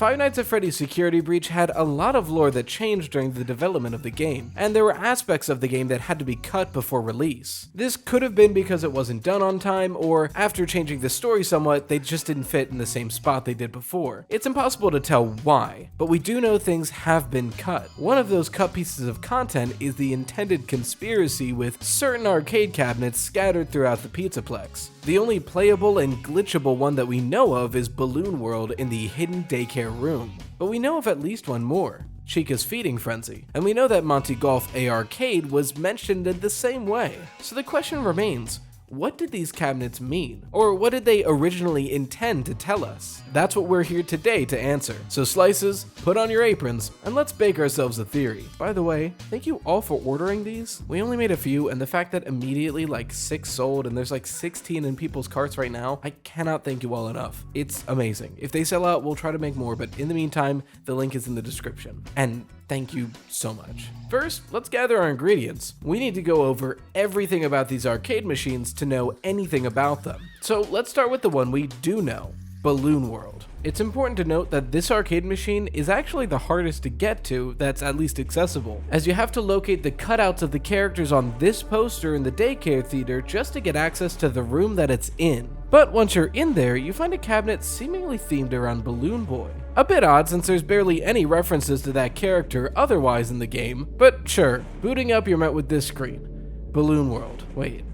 Five Nights at Freddy's Security Breach had a lot of lore that changed during the development of the game, and there were aspects of the game that had to be cut before release. This could have been because it wasn't done on time, or after changing the story somewhat, they just didn't fit in the same spot they did before. It's impossible to tell why, but we do know things have been cut. One of those cut pieces of content is the intended conspiracy with certain arcade cabinets scattered throughout the Pizzaplex. The only playable and glitchable one that we know of is Balloon World in the hidden daycare room. But we know of at least one more, Chica's Feeding Frenzy, and we know that Monty Golf A-Arcade was mentioned in the same way. So the question remains, what did these cabinets mean? Or what did they originally intend to tell us? That's what we're here today to answer. So slices, put on your aprons, and let's bake ourselves a theory. By the way, thank you all for ordering these. We only made a few, and the fact that immediately like 6 sold and there's like 16 in people's carts right now, I cannot thank you all enough. It's amazing. If they sell out, we'll try to make more, but in the meantime, the link is in the description. And thank you so much. First, let's gather our ingredients. We need to go over everything about these arcade machines to know anything about them. So let's start with the one we do know, Balloon World. It's important to note that this arcade machine is actually the hardest to get to that's at least accessible, as you have to locate the cutouts of the characters on this poster in the daycare theater just to get access to the room that it's in. But once you're in there, you find a cabinet seemingly themed around Balloon Boy. A bit odd since there's barely any references to that character otherwise in the game, but sure, booting up you're met with this screen. Balloon World. Wait.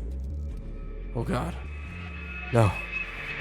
Oh god. No.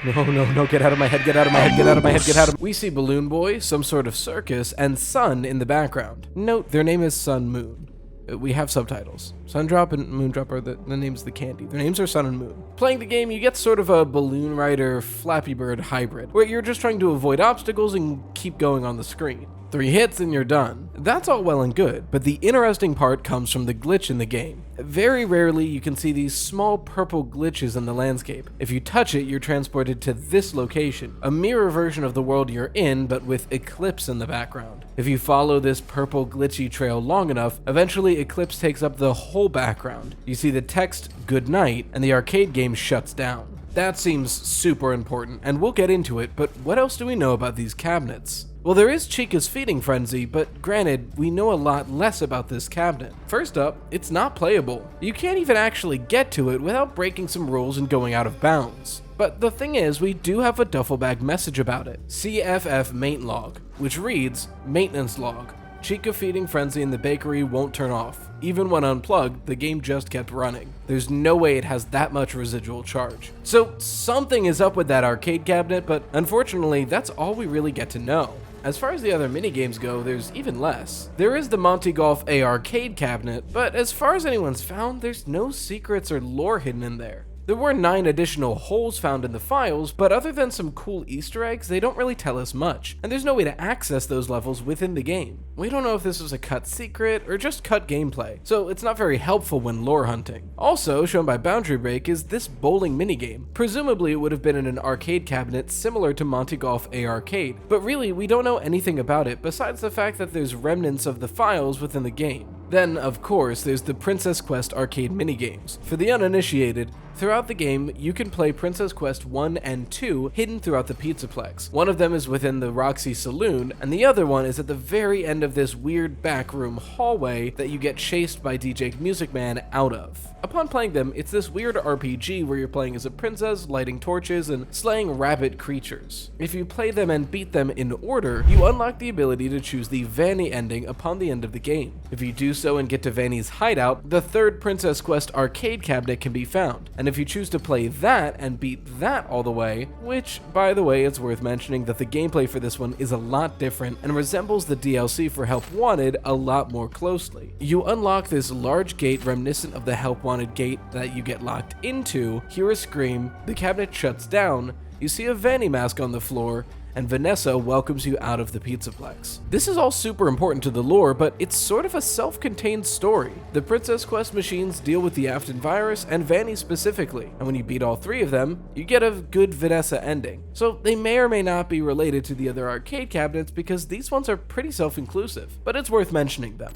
No, get out of my head, get out of my head, get out of my head, get out of— We see Balloon Boy, some sort of circus, and Sun in the background. Note, their name is Sun Moon. We have subtitles. Sundrop and Moondrop are the names of the candy. Their names are Sun and Moon. Playing the game, you get sort of a Balloon Rider Flappy Bird hybrid, where you're just trying to avoid obstacles and keep going on the screen. 3 hits and you're done. That's all well and good, but the interesting part comes from the glitch in the game. Very rarely you can see these small purple glitches in the landscape. If you touch it, you're transported to this location, a mirror version of the world you're in, but with Eclipse in the background. If you follow this purple glitchy trail long enough, eventually Eclipse takes up the whole background. You see the text, "Good night," and the arcade game shuts down. That seems super important, and we'll get into it, but what else do we know about these cabinets? Well, there is Chica's Feeding Frenzy, but granted, we know a lot less about this cabinet. First up, it's not playable. You can't even actually get to it without breaking some rules and going out of bounds. But the thing is, we do have a duffel bag message about it. CFF main log, which reads, maintenance log. Chica Feeding Frenzy in the bakery won't turn off. Even when unplugged, the game just kept running. There's no way it has that much residual charge. So something is up with that arcade cabinet, but unfortunately, that's all we really get to know. As far as the other minigames go, there's even less. There is the Monty Golf A-Arcade cabinet, but as far as anyone's found, there's no secrets or lore hidden in there. There were 9 additional holes found in the files, but other than some cool Easter eggs, they don't really tell us much, and there's no way to access those levels within the game. We don't know if this was a cut secret or just cut gameplay, so it's not very helpful when lore hunting. Also, shown by Boundary Break is this bowling minigame. Presumably it would have been in an arcade cabinet similar to Monty Golf A-Arcade, but really we don't know anything about it besides the fact that there's remnants of the files within the game. Then, of course, there's the Princess Quest arcade minigames. For the uninitiated, throughout the game, you can play Princess Quest 1 and 2 hidden throughout the Pizzaplex. One of them is within the Roxy Saloon, and the other one is at the very end of this weird backroom hallway that you get chased by DJ Music Man out of. Upon playing them, it's this weird RPG where you're playing as a princess, lighting torches, and slaying rabbit creatures. If you play them and beat them in order, you unlock the ability to choose the Vanny ending upon the end of the game. If you do so and get to Vanny's hideout, the third Princess Quest arcade cabinet can be found, and if you choose to play that and beat that all the way, which, by the way, it's worth mentioning that the gameplay for this one is a lot different and resembles the DLC for Help Wanted a lot more closely. You unlock this large gate reminiscent of the Help Wanted gate that you get locked into, hear a scream, the cabinet shuts down, you see a Vanny mask on the floor, and Vanessa welcomes you out of the Pizzaplex. This is all super important to the lore, but it's sort of a self-contained story. The Princess Quest machines deal with the Afton virus and Vanny specifically, and when you beat all 3 of them, you get a good Vanessa ending. So they may or may not be related to the other arcade cabinets because these ones are pretty self-inclusive, but it's worth mentioning them.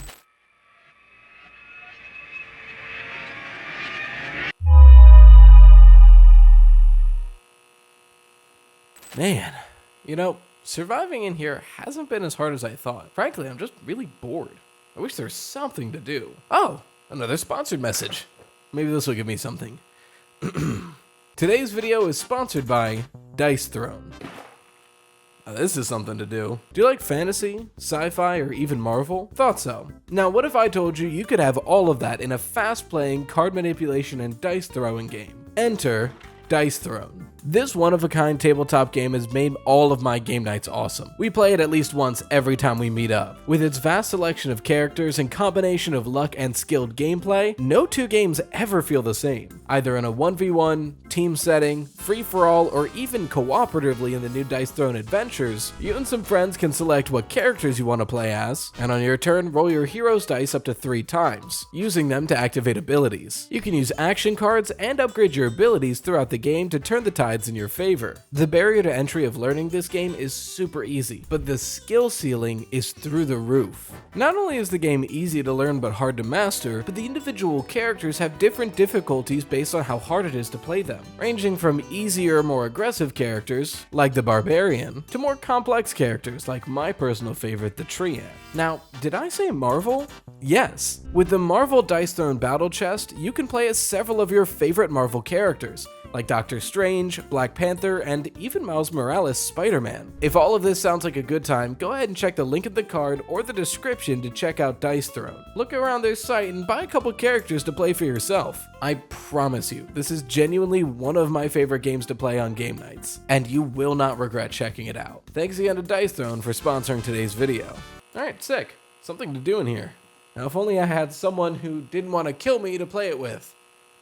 Man, you know, surviving in here hasn't been as hard as I thought. Frankly, I'm just really bored. I wish there was something to do. Oh, another sponsored message. Maybe this will give me something. Today's video is sponsored by Dice Throne. Now, this is something to do. Do you like fantasy, sci-fi, or even Marvel? Thought so. Now, what if I told you you could have all of that in a fast-playing card manipulation and dice throwing game? Enter Dice Throne. This one-of-a-kind tabletop game has made all of my game nights awesome. We play it at least once every time we meet up. With its vast selection of characters and combination of luck and skilled gameplay, no two games ever feel the same. Either in a 1v1, team setting, free-for-all, or even cooperatively in the new Dice Throne adventures, you and some friends can select what characters you want to play as, and on your turn, roll your hero's dice up to 3 times, using them to activate abilities. You can use action cards and upgrade your abilities throughout the game to turn the tides in your favor. The barrier to entry of learning this game is super easy, but the skill ceiling is through the roof. Not only is the game easy to learn but hard to master, but the individual characters have different difficulties based on how hard it is to play them, ranging from easier, more aggressive characters, like the Barbarian, to more complex characters like my personal favorite, the Triad. Now, did I say Marvel? Yes. With the Marvel Dice Throne Battle Chest, you can play as several of your favorite Marvel characters, like Doctor Strange, Black Panther, and even Miles Morales' Spider-Man. If all of this sounds like a good time, go ahead and check the link in the card or the description to check out Dice Throne. Look around their site and buy a couple characters to play for yourself. I promise you, this is genuinely one of my favorite games to play on game nights, and you will not regret checking it out. Thanks again to Dice Throne for sponsoring today's video. Alright, sick. Something to do in here. Now if only I had someone who didn't want to kill me to play it with.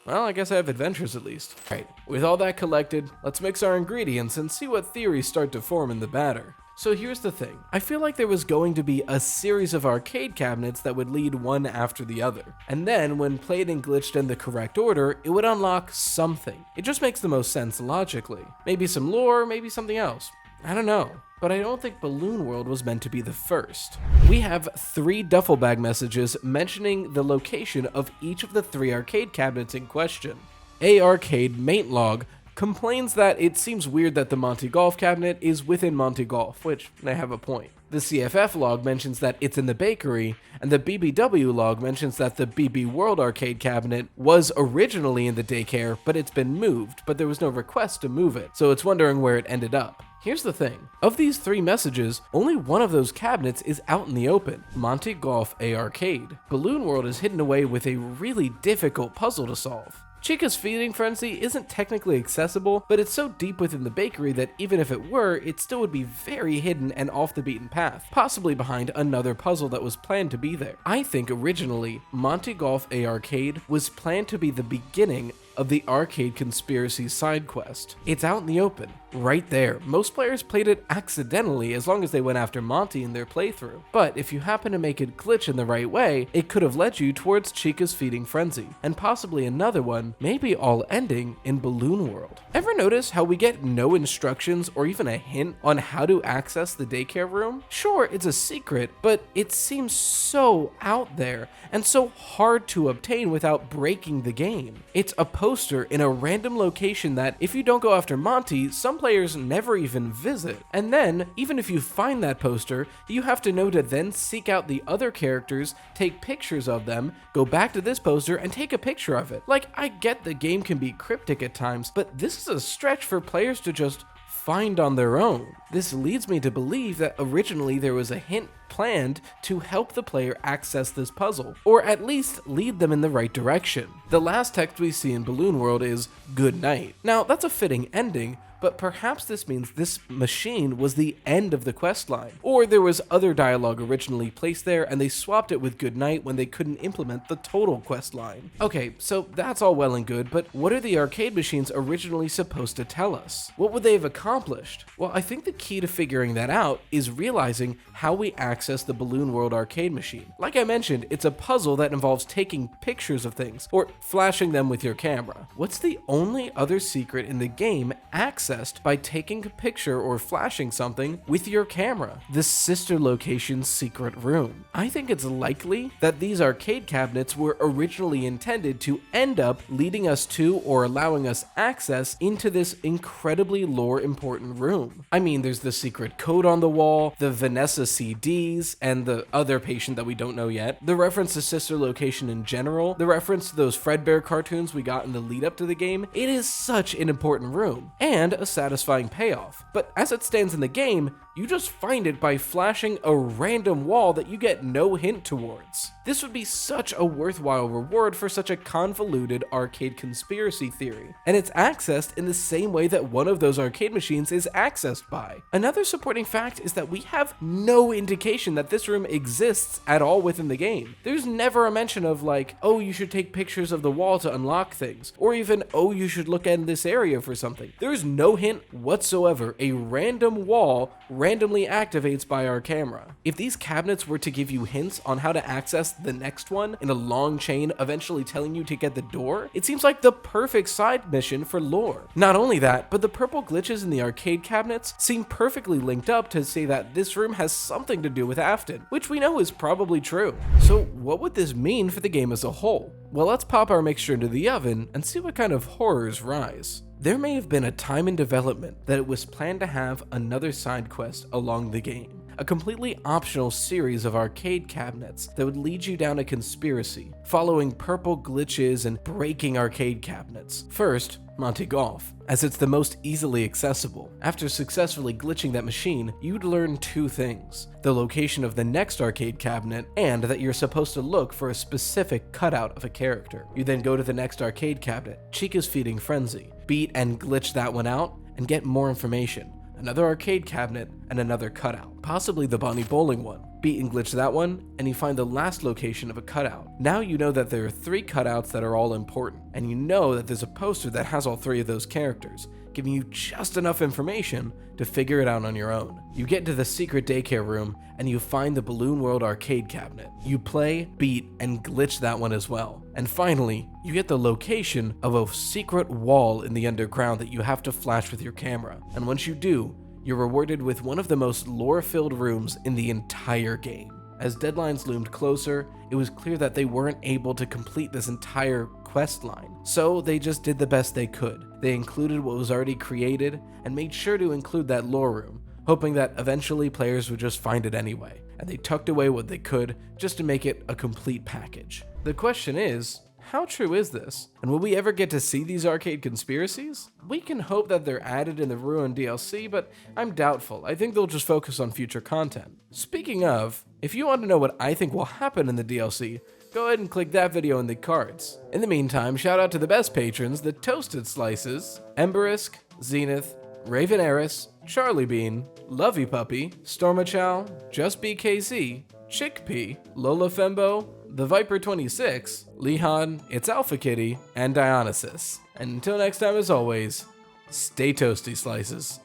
Well, I guess I have adventures at least. Alright, with all that collected, let's mix our ingredients and see what theories start to form in the batter. So here's the thing, I feel like there was going to be a series of arcade cabinets that would lead one after the other. And then, when played and glitched in the correct order, it would unlock something. It just makes the most sense logically. Maybe some lore, maybe something else. I don't know. But I don't think Balloon World was meant to be the first. We have 3 duffel bag messages mentioning the location of each of the 3 arcade cabinets in question. A arcade mate log complains that it seems weird that the Monty Golf cabinet is within Monty Golf, which they have a point. The CFF log mentions that it's in the bakery, and the BBW log mentions that the BB World arcade cabinet was originally in the daycare, but it's been moved, but there was no request to move it, so it's wondering where it ended up. Here's the thing, of these 3 messages, only one of those cabinets is out in the open, Monty Golf A Arcade. Balloon World is hidden away with a really difficult puzzle to solve. Chica's Feeding Frenzy isn't technically accessible, but it's so deep within the bakery that even if it were, it still would be very hidden and off the beaten path, possibly behind another puzzle that was planned to be there. I think originally, Monty Golf A Arcade was planned to be the beginning of the Arcade Conspiracy side quest. It's out in the open, right there. Most players played it accidentally as long as they went after Monty in their playthrough. But if you happen to make it glitch in the right way, it could have led you towards Chica's Feeding Frenzy, and possibly another one, maybe all ending in Balloon World. Ever notice how we get no instructions or even a hint on how to access the daycare room? Sure, it's a secret, but it seems so out there and so hard to obtain without breaking the game. It's a poster in a random location that, if you don't go after Monty, some players never even visit. And then, even if you find that poster, you have to know to then seek out the other characters, take pictures of them, go back to this poster, and take a picture of it. Like, I get the game can be cryptic at times, but this is a stretch for players to just find on their own. This leads me to believe that originally there was a hint planned to help the player access this puzzle, or at least lead them in the right direction. The last text we see in Balloon World is "Good night." Now, that's a fitting ending, but perhaps this means this machine was the end of the quest line, or there was other dialogue originally placed there and they swapped it with "Good night" when they couldn't implement the total quest line. Okay, so that's all well and good, but what are the arcade machines originally supposed to tell us? What would they have accomplished? Well, I think the key to figuring that out is realizing how we access the Balloon World arcade machine. Like I mentioned, it's a puzzle that involves taking pictures of things, or flashing them with your camera. What's the only other secret in the game accessing accessed by taking a picture or flashing something with your camera. The sister location's secret room. I think it's likely that these arcade cabinets were originally intended to end up leading us to or allowing us access into this incredibly lore important room. I mean, there's the secret code on the wall, the Vanessa CDs, and the other patient that we don't know yet, the reference to sister location in general, the reference to those Fredbear cartoons we got in the lead up to the game. It is such an important room, and a satisfying payoff. But as it stands in the game, you just find it by flashing a random wall that you get no hint towards. This would be such a worthwhile reward for such a convoluted arcade conspiracy theory, and it's accessed in the same way that one of those arcade machines is accessed by. Another supporting fact is that we have no indication that this room exists at all within the game. There's never a mention of like, oh, you should take pictures of the wall to unlock things, or even, oh, you should look in this area for something. There's no hint whatsoever. A random wall randomly activates by our camera. If these cabinets were to give you hints on how to access the next one in a long chain eventually telling you to get the door, it seems like the perfect side mission for lore. Not only that, but the purple glitches in the arcade cabinets seem perfectly linked up to say that this room has something to do with Afton, which we know is probably true. So what would this mean for the game as a whole? Well, let's pop our mixture into the oven and see what kind of horrors rise. There may have been a time in development that it was planned to have another side quest along the game, a completely optional series of arcade cabinets that would lead you down a conspiracy, following purple glitches and breaking arcade cabinets. First, Monty Golf, as it's the most easily accessible. After successfully glitching that machine, you'd learn two things: the location of the next arcade cabinet, and that you're supposed to look for a specific cutout of a character. You then go to the next arcade cabinet, Chica's Feeding Frenzy, beat and glitch that one out, and get more information. Another arcade cabinet, and another cutout, possibly the Bonnie Bowling one. Beat and glitch that one, and you find the last location of a cutout. Now you know that there are 3 cutouts that are all important, and you know that there's a poster that has all 3 of those characters, giving you just enough information to figure it out on your own. You get into the secret daycare room, and you find the Balloon World arcade cabinet. You play, beat, and glitch that one as well. And finally, you get the location of a secret wall in the underground that you have to flash with your camera. And once you do, you're rewarded with one of the most lore-filled rooms in the entire game. As deadlines loomed closer, it was clear that they weren't able to complete this entire quest line, so they just did the best they could. They included what was already created and made sure to include that lore room, hoping that eventually players would just find it anyway, and they tucked away what they could just to make it a complete package. The question is, how true is this? And will we ever get to see these arcade conspiracies? We can hope that they're added in the Ruin DLC, but I'm doubtful. I think they'll just focus on future content. Speaking of, if you want to know what I think will happen in the DLC, go ahead and click that video in the cards. In the meantime, shout out to the best patrons, the Toasted Slices, Emberisk, Zenith, Raven Eris, Charlie Bean, Lovey Puppy, Stormachow, Just BKZ, Chickpea, Lola Fembo, The Viper 26, Lehan, It's Alpha Kitty, and Dionysus. And until next time, as always, stay toasty, Slices.